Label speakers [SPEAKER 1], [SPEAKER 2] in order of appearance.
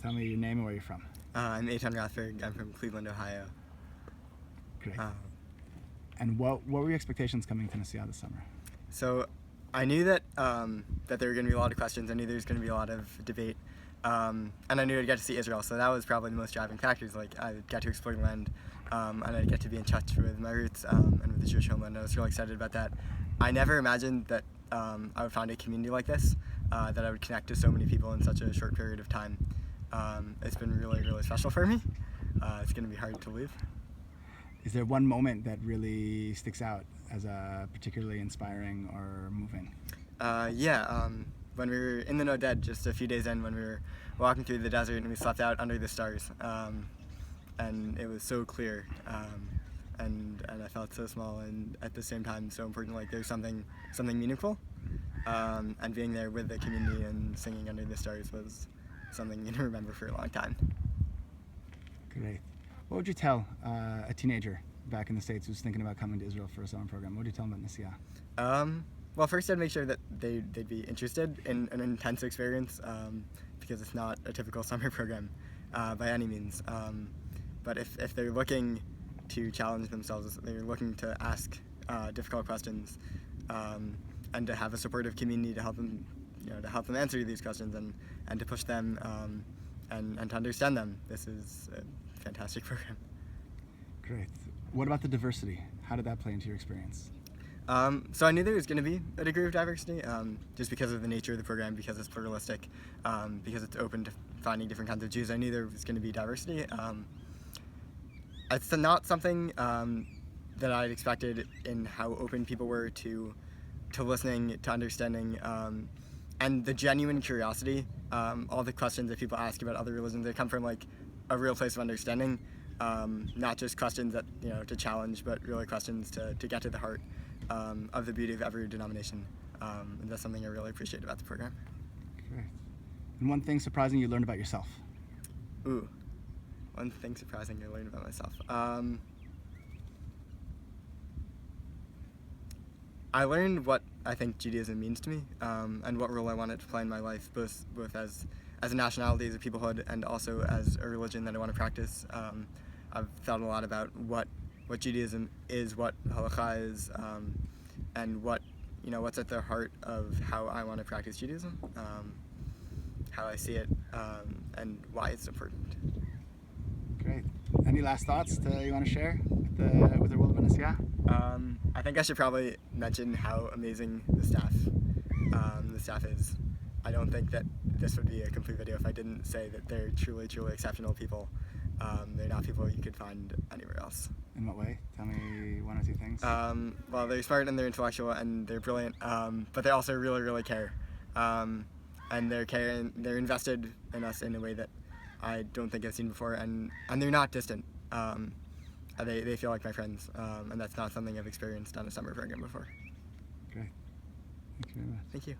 [SPEAKER 1] Tell me your name and where you're from.
[SPEAKER 2] I'm Eitan. I'm from Cleveland, Ohio.
[SPEAKER 1] Great. And what were your expectations coming to Nesiya this summer?
[SPEAKER 2] So I knew that that there were going to be a lot of questions. I knew there was going to be a lot of debate. And I knew I'd get to see Israel, so that was probably the most driving factors. Like, I'd get to explore the land, and I'd get to be in touch with my roots and with the Jewish homeland. I was really excited about that. I never imagined that I would find a community like this, that I would connect to so many people in such a short period of time. It's been really, really special for me. It's going to be hard to leave.
[SPEAKER 1] Is there one moment that really sticks out as particularly inspiring or moving?
[SPEAKER 2] When we were in the Noded just a few days in, when we were walking through the desert and we slept out under the stars, and it was so clear, and I felt so small and at the same time so important. Like, there's something meaningful, and being there with the community and singing under the stars was something you remember for a long time.
[SPEAKER 1] Great. What would you tell a teenager back in the States who's thinking about coming to Israel for a summer program? What would you tell them about Nesiya?
[SPEAKER 2] Well, first I'd make sure that they'd be interested in an intense experience, because it's not a typical summer program by any means. But if they're looking to challenge themselves, they're looking to ask difficult questions, and to have a supportive community to help them, to help them answer these questions and to push them and to understand them, this is a fantastic program.
[SPEAKER 1] Great. What about the diversity? How did that play into your experience?
[SPEAKER 2] So I knew there was going to be a degree of diversity, just because of the nature of the program, because it's pluralistic, because it's open to finding different kinds of Jews. I knew there was going to be diversity. It's not something that I'd expected in how open people were to listening, to understanding, and the genuine curiosity. All the questions that people ask about other religions, they come from like a real place of understanding, not just questions that to challenge, but really questions to get to the heart of the beauty of every denomination. And that's something I really appreciate about the program.
[SPEAKER 1] Great. And one thing surprising you learned about yourself?
[SPEAKER 2] Ooh, one thing surprising I learned about myself. I learned what I think Judaism means to me, and what role I want it to play in my life, both as a nationality, as a peoplehood, and also as a religion that I want to practice. I've thought a lot about what Judaism is, what halakha is, and what's at the heart of how I want to practice Judaism, how I see it, and why it's important.
[SPEAKER 1] Great. Any last thoughts you want to share with the world of Nesiya?
[SPEAKER 2] I think I should probably mention how amazing the staff is. I don't think that this would be a complete video if I didn't say that they're truly, truly exceptional people. They're not people you could find anywhere else.
[SPEAKER 1] In what way? Tell me one or two things.
[SPEAKER 2] Well, they're smart and they're intellectual and they're brilliant, but they also really, really care. And they're invested in us in a way that I don't think I've seen before, and they're not distant. They feel like my friends, and that's not something I've experienced on a summer program before.
[SPEAKER 1] Great. Thank you very much.
[SPEAKER 2] Thank you.